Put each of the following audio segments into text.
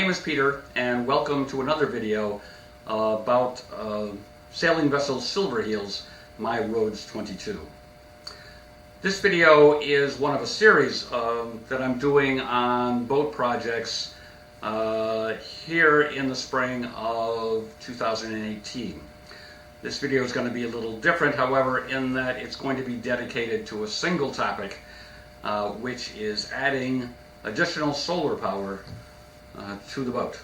name is Peter, and welcome to another video about sailing vessel Silverheels, My Rhodes 22. This video is one of a series that I'm doing on boat projects here in the spring of 2018. This video is going to be a little different, however, in that it's going to be dedicated to a single topic, which is adding additional solar power to the boat.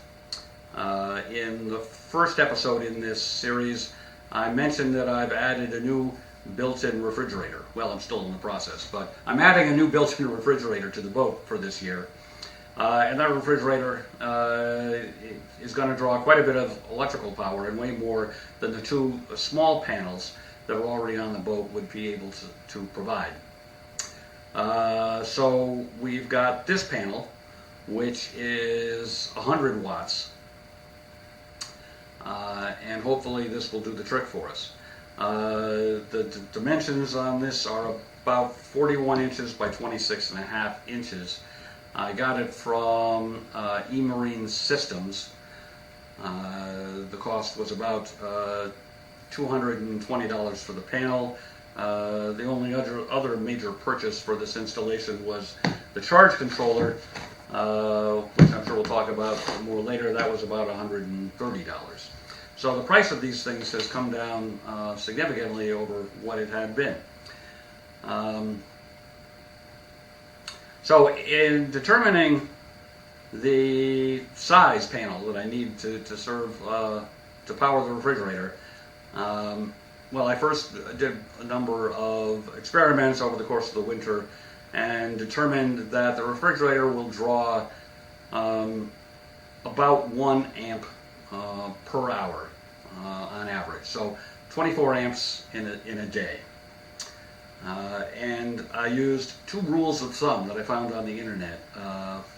In the first episode in this series, I mentioned that I've added a new built-in refrigerator. Well, I'm still in the process, but I'm adding a new built-in refrigerator to the boat for this year. And that refrigerator is going to draw quite a bit of electrical power, and way more than the two small panels that are already on the boat would be able to provide. So we've got this panel, which is 100 watts, and hopefully this will do the trick for us. The dimensions on this are about 41 inches by 26.5 inches. I got it from eMarine Systems. The cost was about $220 for the panel. The only other major purchase for this installation was the charge controller, which I'm sure we'll talk about more later. That was about $130. So the price of these things has come down significantly over what it had been. So in determining the size panel that I need to power the refrigerator, well, I first did a number of experiments over the course of the winter and determined that the refrigerator will draw about 1 amp per hour on average. So 24 amps in a day. And I used two rules of thumb that I found on the internet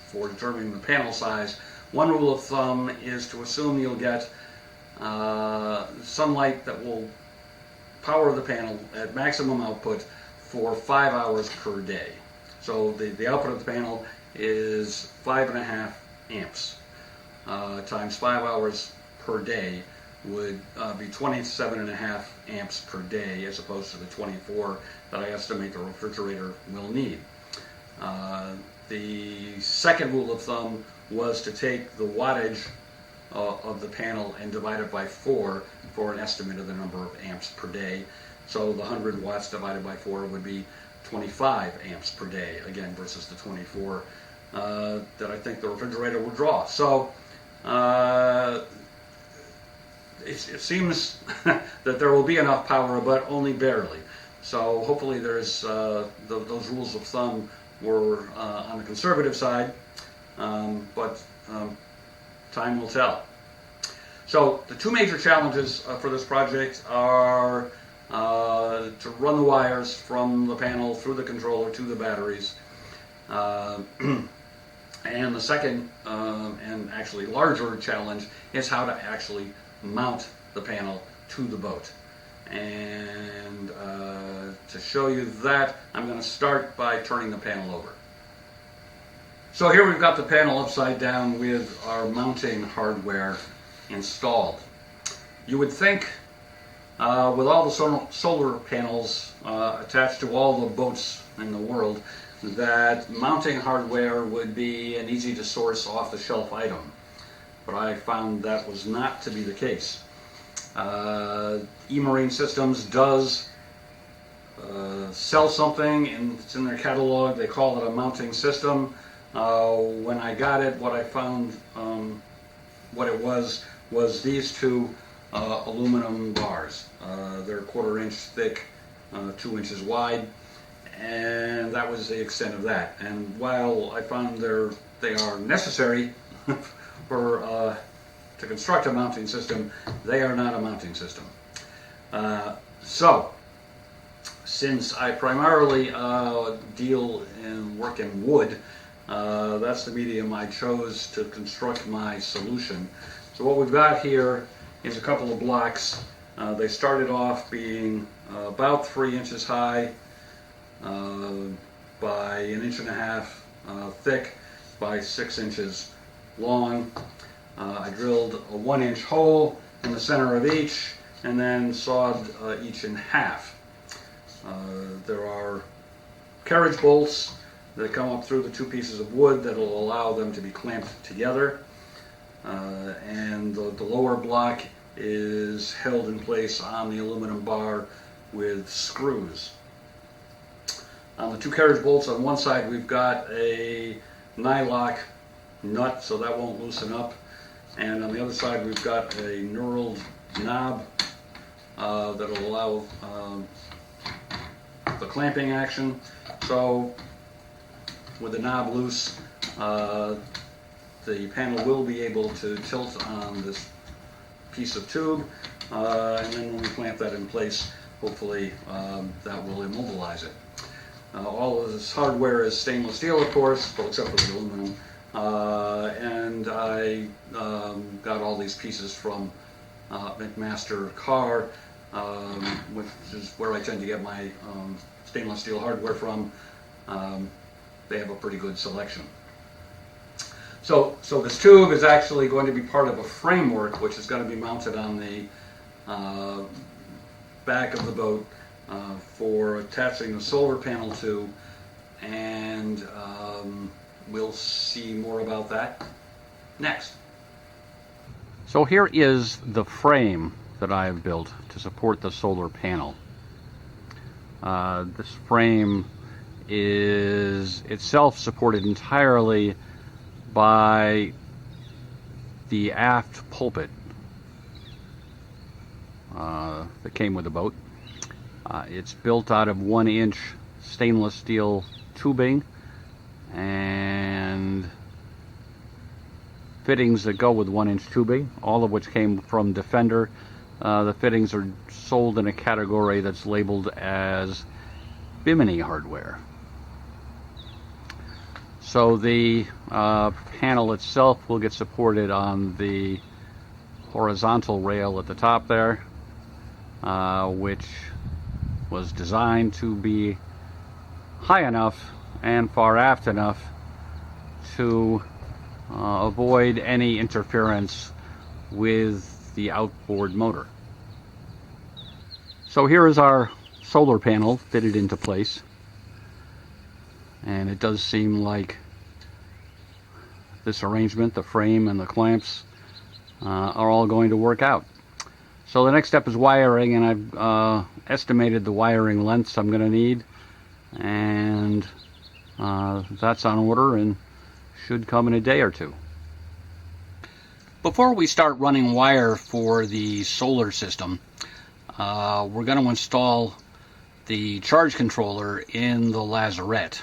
for determining the panel size. One rule of thumb is to assume you'll get sunlight that will power the panel at maximum output for 5 hours per day. So the output of the panel is 5.5 amps times 5 hours per day would be 27.5 amps per day, as opposed to the 24 that I estimate the refrigerator will need. The second rule of thumb was to take the wattage of the panel and divide it by 4 for an estimate of the number of amps per day. So the 100 watts divided by 4 would be 25 amps per day, again, versus the 24 that I think the refrigerator will draw. So it seems that there will be enough power, but only barely. So hopefully those rules of thumb were on the conservative side, but time will tell. So the two major challenges for this project are to run the wires from the panel through the controller to the batteries, and the second and actually larger challenge is how to actually mount the panel to the boat. And to show you that, I'm going to start by turning the panel over. So here we've got the panel upside down with our mounting hardware installed. You would think with all the solar panels attached to all the boats in the world that mounting hardware would be an easy to source off-the-shelf item. But I found that was not to be the case. eMarine Systems does sell something, and it's in their catalog. They call it a mounting system. When I got it, what I found, what it was these two aluminum bars. They're 1/4 inch thick, 2 inches wide, and that was the extent of that. And while I found they are necessary to construct a mounting system, they are not a mounting system. So, since I primarily deal and work in wood, that's the medium I chose to construct my solution. So what we've got here is a couple of blocks. They started off being about 3 inches high by 1.5 inches thick by 6 inches long. I drilled a 1-inch hole in the center of each and then sawed each in half. There are carriage bolts that come up through the two pieces of wood that will allow them to be clamped together. And the lower block is held in place on the aluminum bar with screws. On the two carriage bolts on one side, we've got a nylock nut, so that won't loosen up. And on the other side, we've got a knurled knob that'll allow the clamping action. So with the knob loose, the panel will be able to tilt on this piece of tube, and then when we clamp that in place, hopefully that will immobilize it. All of this hardware is stainless steel, of course, well, except for the aluminum. And I got all these pieces from McMaster Carr, which is where I tend to get my stainless steel hardware from. They have a pretty good selection. So this tube is actually going to be part of a framework which is going to be mounted on the back of the boat for attaching the solar panel to, and we'll see more about that next. So here is the frame that I have built to support the solar panel. This frame is itself supported entirely by the aft pulpit that came with the boat. It's built out of 1-inch stainless steel tubing and fittings that go with 1-inch tubing, all of which came from Defender. The fittings are sold in a category that's labeled as Bimini hardware. So the panel itself will get supported on the horizontal rail at the top there, which was designed to be high enough and far aft enough to avoid any interference with the outboard motor. So here is our solar panel fitted into place, and it does seem like this arrangement, the frame and the clamps, are all going to work out. So the next step is wiring, and I've estimated the wiring lengths I'm going to need, and that's on order and should come in a day or two. Before we start running wire for the solar system, we're going to install the charge controller in the lazarette.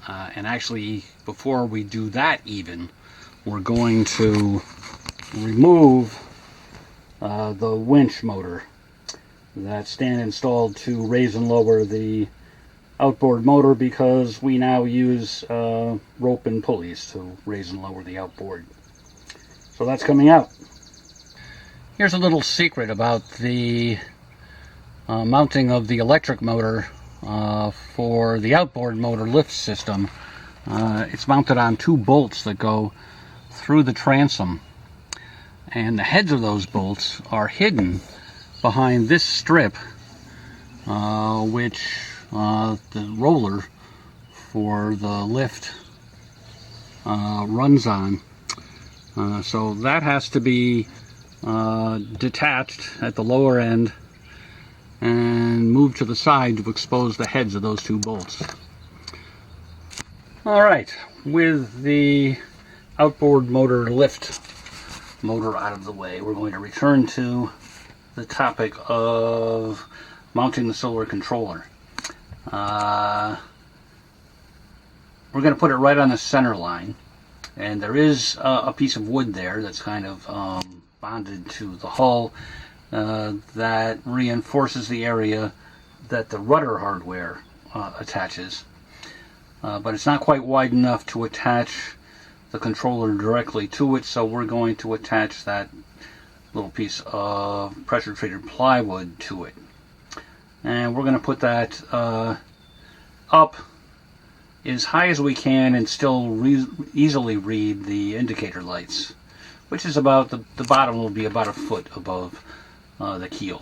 And actually, before we do that even, we're going to remove the winch motor that's installed to raise and lower the outboard motor, because we now use rope and pulleys to raise and lower the outboard. So that's coming out. Here's a little secret about the mounting of the electric motor for the outboard motor lift system. It's mounted on 2 bolts that go through the transom, and the heads of those bolts are hidden behind this strip, which the roller for the lift runs on. So that has to be detached at the lower end and moved to the side to expose the heads of those 2 bolts. Alright, with the outboard motor lift motor out of the way, we're going to return to the topic of mounting the solar controller. We're going to put it right on the center line, and there is a piece of wood there that's kind of bonded to the hull that reinforces the area that the rudder hardware attaches, but it's not quite wide enough to attach the controller directly to it, so we're going to attach that little piece of pressure treated plywood to it, and we're going to put that up as high as we can and still easily read the indicator lights, which is about, the bottom will be about a foot above the keel.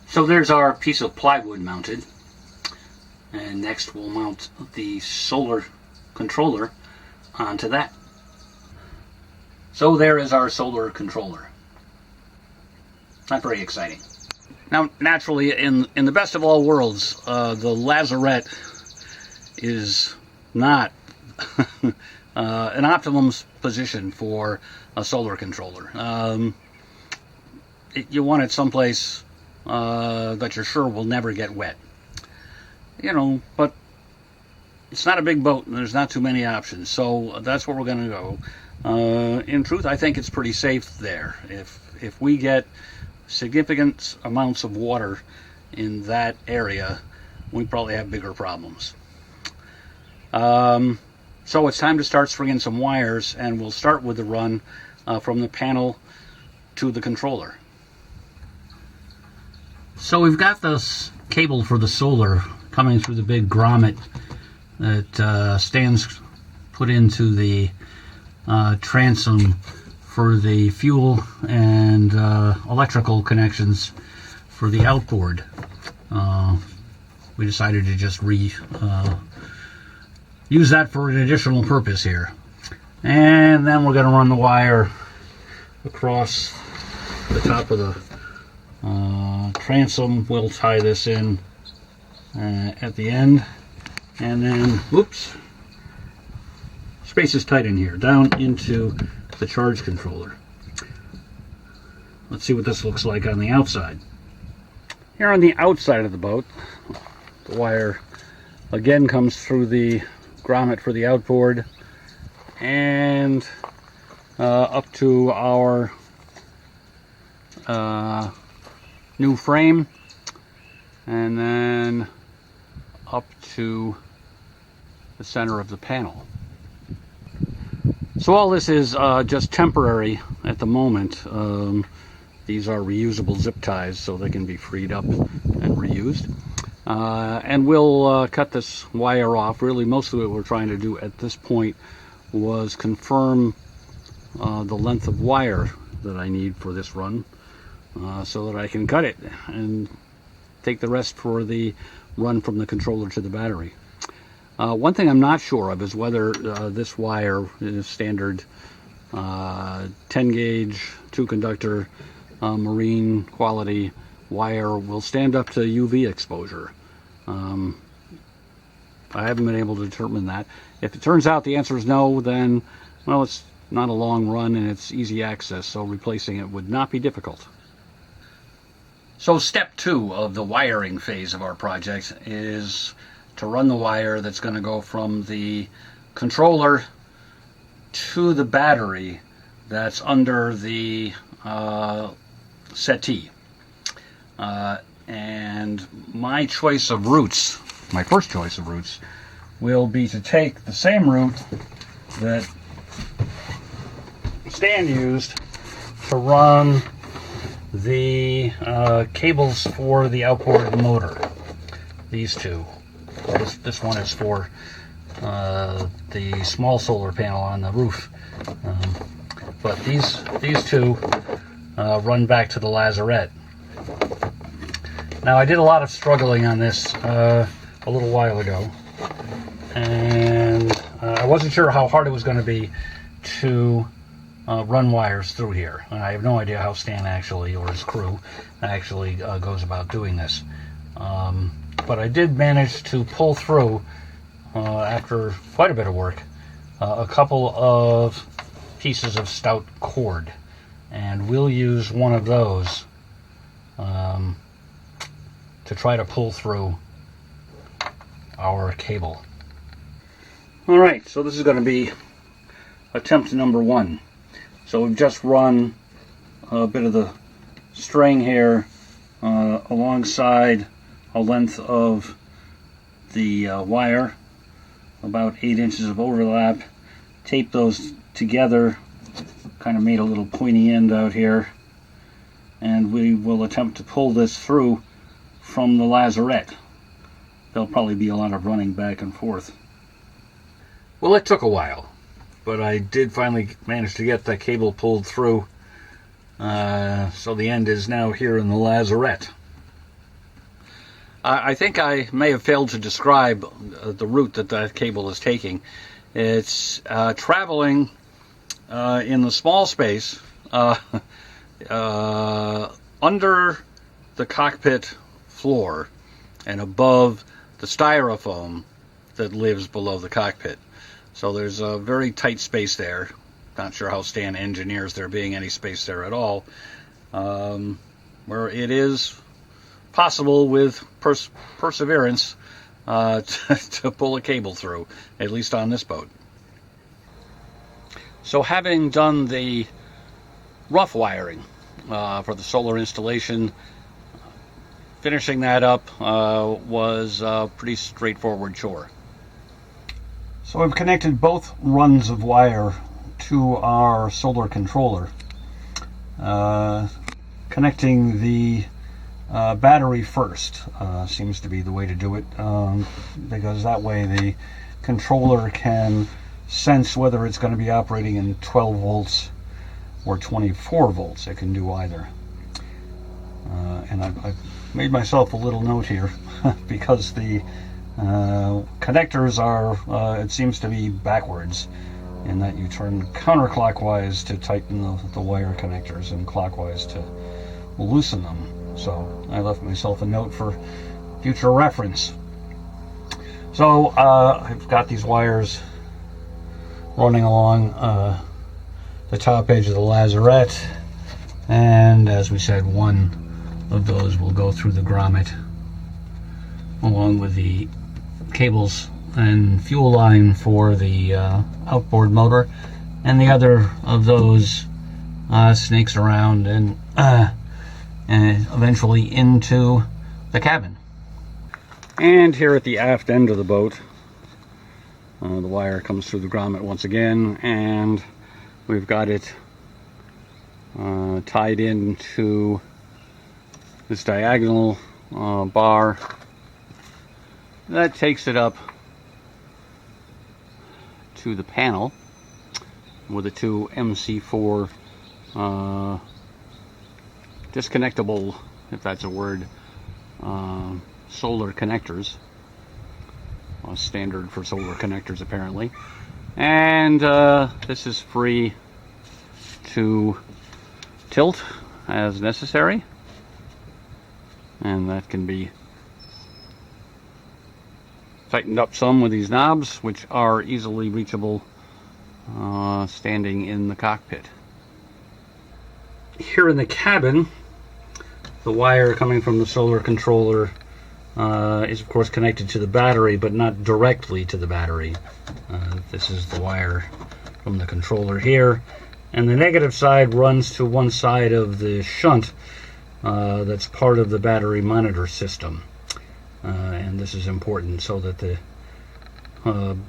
So there's our piece of plywood mounted, and next we'll mount the solar controller onto that. So there is our solar controller. Not very exciting. Now, naturally, in the best of all worlds, the lazarette is not an optimum position for a solar controller. You want it someplace that you're sure will never get wet. You know, but it's not a big boat and there's not too many options, so that's where we're going to go. In truth, I think it's pretty safe there. If we get significant amounts of water in that area, we probably have bigger problems. So it's time to start stringing some wires, and we'll start with the run from the panel to the controller. So we've got this cable for the solar coming through the big grommet that stands put into the transom for the fuel and electrical connections for the outboard. We decided to just use that for an additional purpose here. And then we're going to run the wire across the top of the transom. We'll tie this in at the end, and then, whoops, space is tight in here, down into the charge controller. Let's see what this looks like on the outside. Here on the outside of the boat, the wire again comes through the grommet for the outboard and up to our new frame, and then up to the center of the panel. So all this is just temporary at the moment. These are reusable zip ties, so they can be freed up and reused. And we'll cut this wire off. Really, most of what we're trying to do at this point was confirm the length of wire that I need for this run, so that I can cut it and take the rest for the run from the controller to the battery. One thing I'm not sure of is whether this wire is standard 10 gauge, 2 conductor, marine quality wire will stand up to UV exposure. I haven't been able to determine that. If it turns out the answer is no, then, well, it's not a long run and it's easy access, so replacing it would not be difficult. So step 2 of the wiring phase of our project is to run the wire that's going to go from the controller to the battery that's under the settee. And my choice of routes, my first choice of routes, will be to take the same route that Stan used to run the cables for the outboard motor. These two. This one is for the small solar panel on the roof. But these two run back to the lazarette. Now, I did a lot of struggling on this a little while ago, and I wasn't sure how hard it was going to be to run wires through here. And I have no idea how Stan actually, or his crew, actually goes about doing this. But I did manage to pull through, after quite a bit of work, a couple of pieces of stout cord. And we'll use one of those to try to pull through our cable. Alright, so this is going to be attempt number 1. So we've just run a bit of the string here alongside a length of the wire, about 8 inches of overlap, taped those together, kind of made a little pointy end out here, and we will attempt to pull this through from the lazarette. there'll probably be a lot of running back and forth. Well, it took a while, but I did finally manage to get the cable pulled through. So the end is now here in the lazarette. I think I may have failed to describe the route that cable is taking. It's traveling in the small space under the cockpit floor and above the styrofoam that lives below the cockpit. So there's a very tight space there. Not sure how Stan engineers there being any space there at all, where it is possible with perseverance to pull a cable through, at least on this boat. So having done the rough wiring for the solar installation, finishing that up was a pretty straightforward chore. So we've connected both runs of wire to our solar controller. Connecting the battery first seems to be the way to do it, because that way the controller can sense whether it's going to be operating in 12 volts or 24 volts. It can do either. And I've made myself a little note here because the connectors are, it seems to be backwards, in that you turn counterclockwise to tighten the wire connectors and clockwise to loosen them. So I left myself a note for future reference. So I've got these wires running along the top edge of the lazarette, and as we said, one of those will go through the grommet along with the cables and fuel line for the outboard motor, and the other of those snakes around and eventually into the cabin. And here at the aft end of the boat, the wire comes through the grommet once again, and we've got it tied into this diagonal bar that takes it up to the panel with the two MC4 disconnectable, if that's a word, solar connectors. Standard for solar connectors apparently. And this is free to tilt as necessary, and that can be tightened up some with these knobs, which are easily reachable standing in the cockpit. Here in the cabin, the wire coming from the solar controller is of course connected to the battery, but not directly to the battery. This is the wire from the controller here, and the negative side runs to one side of the shunt that's part of the battery monitor system. And this is important so that the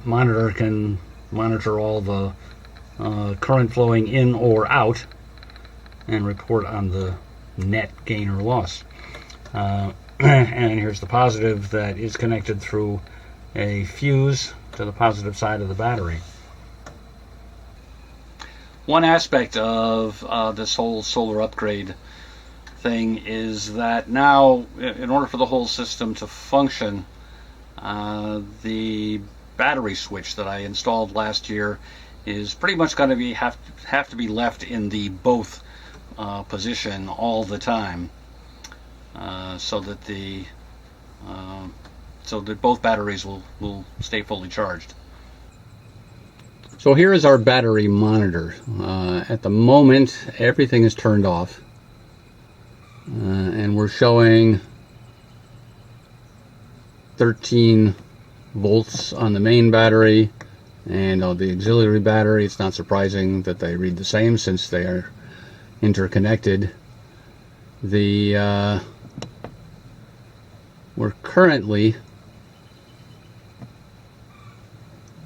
monitor can monitor all the current flowing in or out and report on the net gain or loss. And here's the positive that is connected through a fuse to the positive side of the battery. One aspect of this whole solar upgrade thing is that now, in order for the whole system to function, the battery switch that I installed last year is pretty much going to have to be left in the both position all the time, so that both batteries will stay fully charged. So here is our battery monitor. At the moment, everything is turned off, and we're showing 13 volts on the main battery, and on the auxiliary battery it's not surprising that they read the same since they are interconnected. We're currently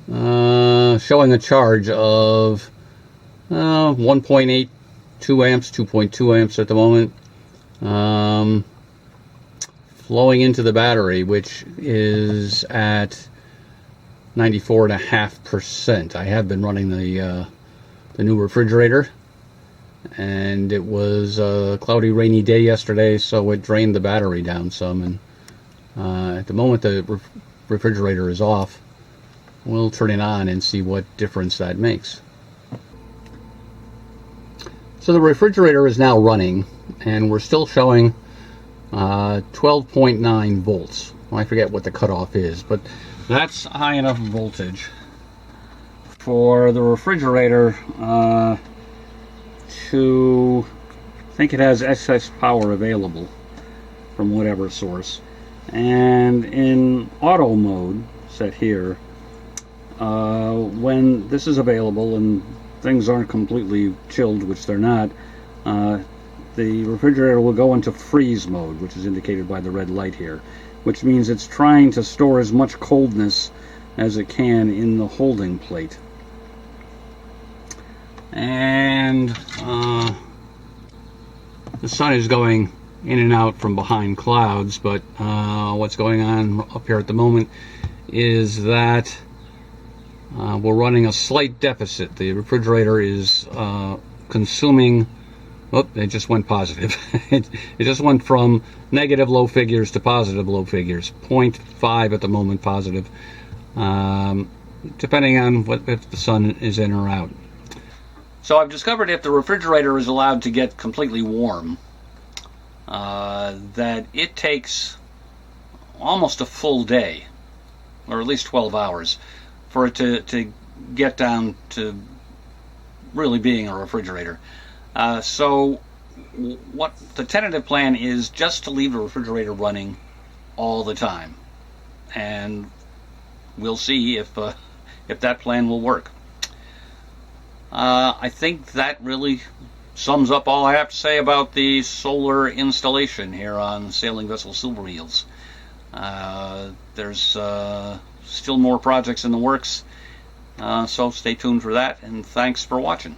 showing a charge of 1.82 amps, 2.2 amps at the moment. flowing into the battery, which is at 94.5%. I have been running the new refrigerator, and it was a cloudy, rainy day yesterday, so it drained the battery down some. And at the moment the refrigerator is off, we'll turn it on and see what difference that makes. So the refrigerator is now running, and we're still showing 12.9 volts. Well, I forget what the cutoff is, but that's high enough voltage for the refrigerator to, I think it has excess power available from whatever source. And in auto mode, set here, when this is available and things aren't completely chilled, which they're not, the refrigerator will go into freeze mode, which is indicated by the red light here, which means it's trying to store as much coldness as it can in the holding plate. And the sun is going in and out from behind clouds, but what's going on up here at the moment is that we're running a slight deficit. The refrigerator is consuming, oh, it just went positive. it just went from negative low figures to positive low figures, 0.5 at the moment positive, depending on if the sun is in or out. So I've discovered if the refrigerator is allowed to get completely warm, that it takes almost a full day, or at least 12 hours, for it to get down to really being a refrigerator. So what the tentative plan is, just to leave the refrigerator running all the time, and we'll see if that plan will work. I think that really sums up all I have to say about the solar installation here on Sailing Vessel Silverheels. There's still more projects in the works, so stay tuned for that, and thanks for watching.